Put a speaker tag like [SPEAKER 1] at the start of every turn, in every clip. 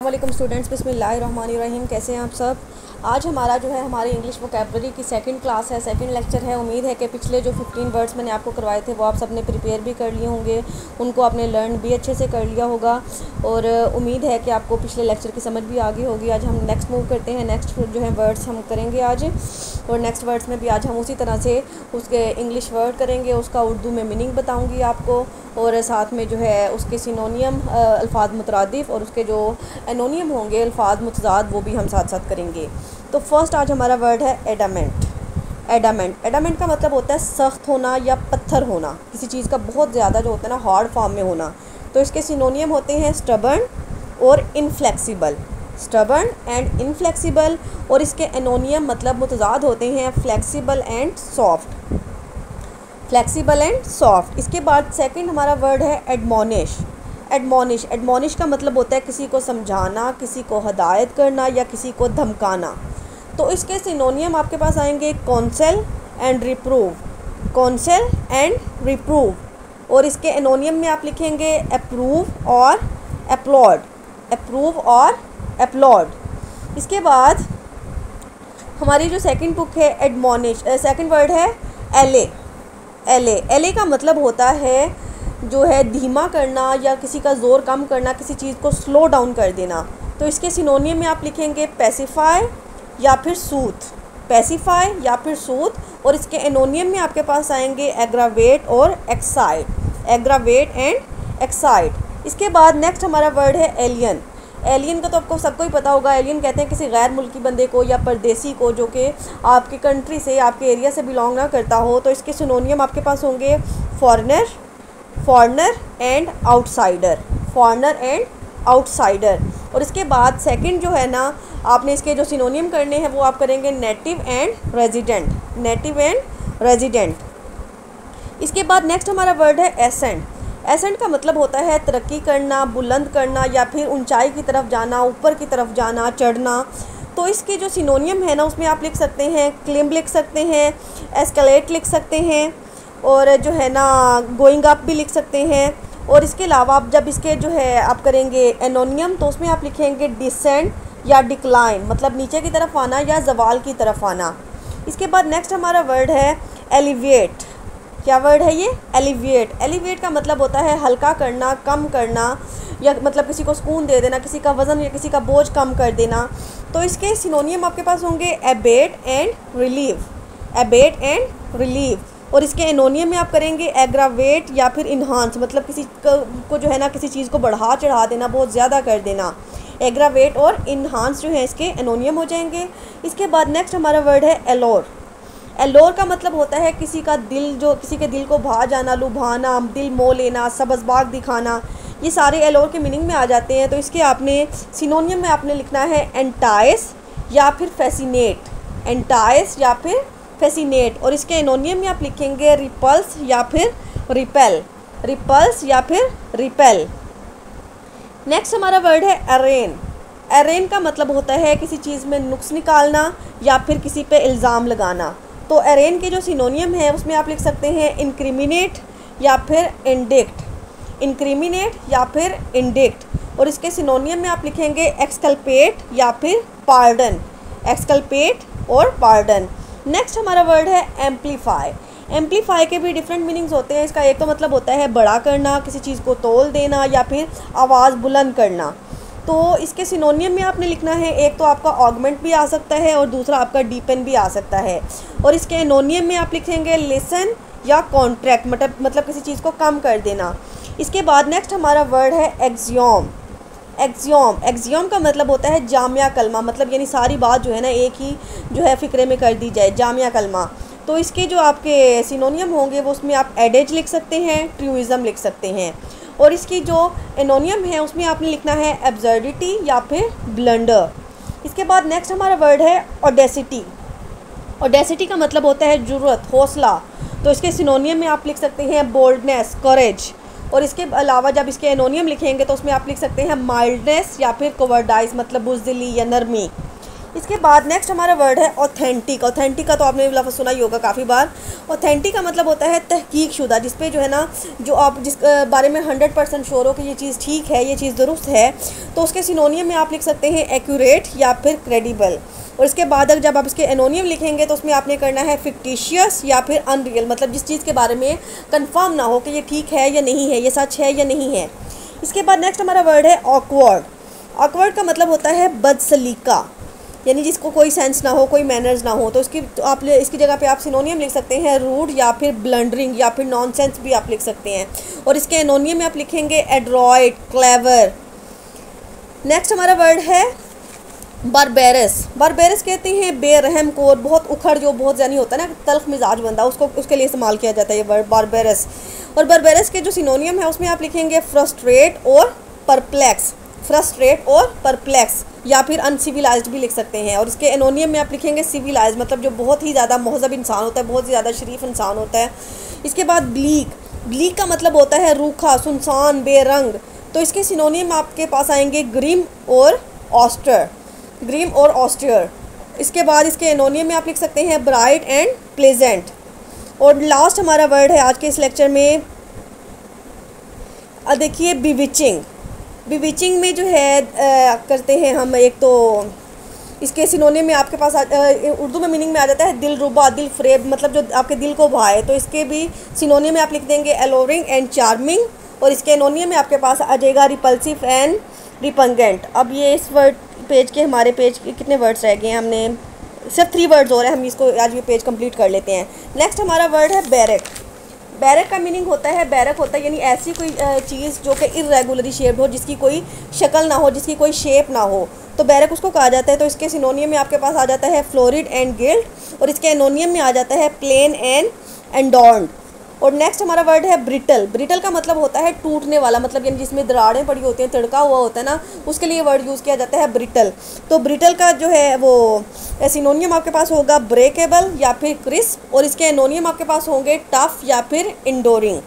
[SPEAKER 1] वालेकुम स्टूडेंट्स, बिस्मिल्लाहिर्रहमानिर्रहीम। कैसे हैं आप सब। आज हमारा जो है हमारी इंग्लिश वोकैबुलरी की सेकंड क्लास है, सेकंड लेक्चर है। उम्मीद है कि पिछले जो 15 वर्ड्स मैंने आपको करवाए थे वो आप सब ने प्रिपेयर भी कर लिए होंगे, उनको आपने लर्न भी अच्छे से कर लिया होगा और उम्मीद है कि आपको पिछले लेक्चर की समझ भी आ गई होगी। आज हम नेक्स्ट मूव करते हैं। नेक्स्ट जो है वर्ड्स हम करेंगे आज, और नेक्स्ट वर्ड्स में भी आज हम उसी तरह से उसके इंग्लिश वर्ड करेंगे, उसका उर्दू में मीनिंग बताऊँगी आपको, और साथ में जो है उसके सिनोनियम अल्फाज मुतरादिफ और उसके जो एनोनियम होंगे अल्फाज मुतजाद वो भी हम साथ साथ करेंगे। तो फर्स्ट आज हमारा वर्ड है एडामेंट। एडामेंट एडामेंट का मतलब होता है सख्त होना या पत्थर होना, किसी चीज़ का बहुत ज़्यादा जो होता है ना हार्ड फॉर्म में होना। तो इसके सिनोनियम होते हैं स्टबर्न और इनफ्लेक्सिबल। Stubborn and inflexible. और इसके एनोनियम मतलब मुतजाद होते हैं flexible and soft. Flexible and soft. इसके बाद सेकंड हमारा वर्ड है एडमोनिश। एडमोनिश एडमोनिश का मतलब होता है किसी को समझाना, किसी को हदायत करना या किसी को धमकाना। तो इसके सिनोनियम आपके पास आएंगे counsel and reprove. Counsel and reprove. और इसके एनोनियम में आप लिखेंगे अप्रूव और अपलॉड। अप्रूव और अपलॉड। इसके बाद हमारी जो सेकंड बुक है एडमोनिश, सेकंड वर्ड है एले। एले एले का मतलब होता है जो है धीमा करना या किसी का ज़ोर कम करना, किसी चीज़ को स्लो डाउन कर देना। तो इसके सिनोनियम में आप लिखेंगे पेसिफाई या फिर सूथ। पेसिफाई या फिर सूथ। और इसके एनोनियम में आपके पास आएंगे एग्रावेट और एक्साइट। Aggravate and excite. इसके बाद नेक्स्ट हमारा वर्ड है एलियन। एलियन का तो आपको सबको ही पता होगा। एलियन कहते हैं किसी गैर मुल्की बंदे को या परदेसी को जो कि आपकी कंट्री से, आपके एरिया से बिलोंग ना करता हो। तो इसके सिनोनियम आपके पास होंगे foreigner, foreigner and outsider. Foreigner and outsider. और इसके बाद सेकंड जो है ना, आपने इसके जो सिनोनियम करने हैं वो आप करेंगे native and resident. Native and resident. इसके बाद नेक्स्ट हमारा वर्ड है एसेंट। एसेंट का मतलब होता है तरक्की करना, बुलंद करना या फिर ऊंचाई की तरफ जाना, ऊपर की तरफ जाना, चढ़ना। तो इसके जो सिनोनियम है ना उसमें आप लिख सकते हैं क्लिम्ब लिख सकते हैं, एस्केलेट लिख सकते हैं, और जो है ना गोइंग अप भी लिख सकते हैं। और इसके अलावा आप जब इसके जो है आप करेंगे एनोनियम तो उसमें आप लिखेंगे डिसेंट या डिक्लाइन, मतलब नीचे की तरफ आना या जवाल की तरफ आना। इसके बाद नेक्स्ट हमारा वर्ड है एलिवेट। क्या वर्ड है ये? एलिवेट। एलिवेट का मतलब होता है हल्का करना, कम करना, या मतलब किसी को सुकून दे देना, किसी का वज़न या किसी का बोझ कम कर देना। तो इसके सिनोनियम आपके पास होंगे Abbott and relieve. Abbott and relieve. और इसके एनोनियम में आप करेंगे एग्रावेट या फिर इन्हांस, मतलब किसी को जो है ना किसी चीज़ को बढ़ा चढ़ा देना, बहुत ज़्यादा कर देना। एग्रावेट और इन्हांस जो है इसके एनोनियम हो जाएंगे। इसके बाद नेक्स्ट हमारा वर्ड है एलोर। एलोर का मतलब होता है किसी का दिल, जो किसी के दिल को भा जाना, लुभाना, दिल मोह लेना, सबज़बाग दिखाना। ये सारे एलोर के मीनिंग में आ जाते हैं। तो इसके आपने सिनोनियम में आपने लिखना है एंटाइस या फिर फैसिनेट। एंटाइस या फिर फैसिनेट। और इसके एनोनियम में आप लिखेंगे रिपल्स या फिर रिपेल। रिपल्स या फिर रिपेल। नेक्स्ट हमारा वर्ड है अरेन। अरेन का मतलब होता है किसी चीज़ में नुक्स निकालना या फिर किसी पे इल्ज़ाम लगाना। तो अरेन के जो सिनोनियम है उसमें आप लिख सकते हैं इंक्रिमिनेट या फिर इंडिक्ट। इंक्रिमिनेट या फिर इंडिक्ट। और इसके सिनोनियम में आप लिखेंगे एक्सकल्पेट या फिर पार्डन। एक्सकल्पेट और पार्डन। नेक्स्ट हमारा वर्ड है एम्पलीफाई। एम्पलीफाई के भी डिफरेंट मीनिंग्स होते हैं। इसका एक तो मतलब होता है बड़ा करना, किसी चीज़ को तोल देना या फिर आवाज़ बुलंद करना। तो इसके सिनोनियम में आपने लिखना है, एक तो आपका ऑगमेंट भी आ सकता है और दूसरा आपका डीपन भी आ सकता है। और इसके एनोनियम में आप लिखेंगे लेसन या कॉन्ट्रैक्ट, मतलब किसी चीज़ को कम कर देना। इसके बाद नेक्स्ट हमारा वर्ड है एक्सियोम। एक्सियोम। एक्सियोम का मतलब होता है जामिया कलमा, मतलब यानी सारी बात जो है ना एक ही जो है फ़िक्रे में कर दी जाए, जामिया कलमा। तो इसके जो आपके सिनोनियम होंगे वो उसमें आप एडेज लिख सकते हैं, ट्रूइज़म लिख सकते हैं। और इसकी जो एनोनियम है उसमें आपने लिखना है एब्सर्डिटी या फिर ब्लंडर। इसके बाद नेक्स्ट हमारा वर्ड है ऑडेसिटी। ऑडेसिटी का मतलब होता है जुर्रत, हौसला। तो इसके सिनोनियम में आप लिख सकते हैं बोल्डनेस, करेज। और इसके अलावा जब इसके एनोनियम लिखेंगे तो उसमें आप लिख सकते हैं माइल्डनेस या फिर कोवर्डाइज, मतलब बुज़दिली या नरमी। इसके बाद नेक्स्ट हमारा वर्ड है ऑथेंटिक। ऑथेंटिक का तो आपने लफ्ज़ सुना ही होगा काफ़ी बार। ऑथेंटिक का मतलब होता है तहकीक शुदा, जिस पे जो है ना, जो आप जिस बारे में 100% श्योर हो कि ये चीज़ ठीक है, ये चीज़ दुरुस्त है, तो उसके सिनोनियम में आप लिख सकते हैं एक्यूरेट या फिर क्रेडिबल। और इसके बाद जब आप इसके एनोनियम लिखेंगे तो उसमें आपने करना है फिक्टिशियस या फिर अनरियल, मतलब जिस चीज़ के बारे में कंफर्म ना हो कि ये ठीक है या नहीं है, ये सच है या नहीं है। इसके बाद नेक्स्ट हमारा वर्ड है ऑकवर्ड। ऑकवर्ड का मतलब होता है बदसलीका, यानी जिसको कोई सेंस ना हो, कोई मैनर्स ना हो। तो आप इसकी जगह पे आप सिनोनियम लिख सकते हैं रूड या फिर ब्लंडरिंग या फिर नॉनसेंस भी आप लिख सकते हैं। और इसके एनोनियम में आप लिखेंगे एड्रॉयड, क्लेवर। नेक्स्ट हमारा वर्ड है बारबेरस। बारबेरस कहते हैं बेरहम को, बहुत उखड़, जो बहुत यानी होता है ना तल्ख मिजाज बंदा, उसके लिए इस्तेमाल किया जाता है ये वर्ड बारबेरस। और बारबेरस के जो सिनोनियम है उसमें आप लिखेंगे फ्रस्ट्रेट और परप्लेक्स। फ्रस्ट्रेट और परप्लेक्स या फिर अनसिविलाइज्ड भी लिख सकते हैं। और इसके एनोनियम में आप लिखेंगे सिविलाइज्ड, मतलब जो बहुत ही ज़्यादा महजब इंसान होता है, बहुत ही ज़्यादा शरीफ इंसान होता है। इसके बाद ब्लीक। ब्लीक का मतलब होता है रूखा, सुनसान, बेरंग। तो इसके सिनोनियम आपके पास आएंगे ग्रिम और ऑस्टर। ग्रिम और ऑस्टियर। इसके बाद इसके एनोनियम में आप लिख सकते हैं ब्राइट एंड प्लेजेंट। और लास्ट हमारा वर्ड है आज के इस लेक्चर में, देखिए बिविचिंग। बिविचिंग में जो है करते हैं हम, एक तो इसके सिनोनियम में आपके पास उर्दू में मीनिंग में आ जाता है दिल रुबा, दिल फ्रेब, मतलब जो आपके दिल को भाए। तो इसके भी सिनोनियम में आप लिख देंगे एलोरिंग एंड चार्मिंग। और इसके एनोनियम में आपके पास आ जाएगा रिपल्सिव एंड रिपंगेंट। अब ये इस वर्ड पेज के, हमारे पेज के कितने वर्ड्स रह गए हैं, हमने सिर्फ 3 वर्ड्स हो रहे हैं, हम इसको आज ये पेज कंप्लीट कर लेते हैं। नेक्स्ट हमारा वर्ड है बैरक। बैरक का मीनिंग होता है, बैरक होता है यानी ऐसी कोई चीज़ जो कि इर्रेगुलरली शेप्ड हो, जिसकी कोई शक्ल ना हो, जिसकी कोई शेप ना हो, तो बैरक उसको कहा जाता है। तो इसके सिनोनियम में आपके पास आ जाता है फ्लोरिड एंड गिल्ड। और इसके एनोनियम में आ जाता है प्लेन एंड एंडोर्न्ड। और नेक्स्ट हमारा वर्ड है ब्रिटल। ब्रिटल का मतलब होता है टूटने वाला, मतलब यानी जिसमें दरारें पड़ी होती हैं, तड़का हुआ होता है ना, उसके लिए वर्ड यूज़ किया जाता है ब्रिटल। तो ब्रिटल का जो है वो सिनोनियम आपके पास होगा ब्रेकेबल या फिर क्रिस्प। और इसके एनोनियम आपके पास होंगे टफ या फिर इंडोरिंग।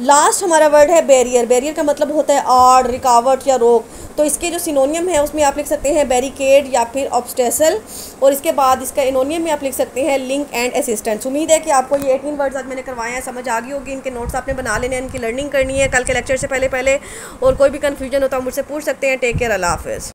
[SPEAKER 1] लास्ट हमारा वर्ड है बैरियर। बैरियर का मतलब होता है आड़, रुकावट या रोक। तो इसके जो सिनोनियम है उसमें आप लिख सकते हैं बैरिकेड या फिर ऑब्स्टेसल। और इसके बाद इसका एनोनियम में आप लिख सकते हैं लिंक एंड असिस्टेंस। उम्मीद है कि आपको ये 18 वर्ड्स आज मैंने करवाए हैं समझ आ गई होगी। इनके नोट्स आपने बना लेने हैं, इनकी लर्निंग करनी है कल के लेक्चर से पहले। और कोई भी कन्फ्यूजन हो तो आप मुझसे पूछ सकते हैं। टेक केयर, अल्लाह हाफ़िज़।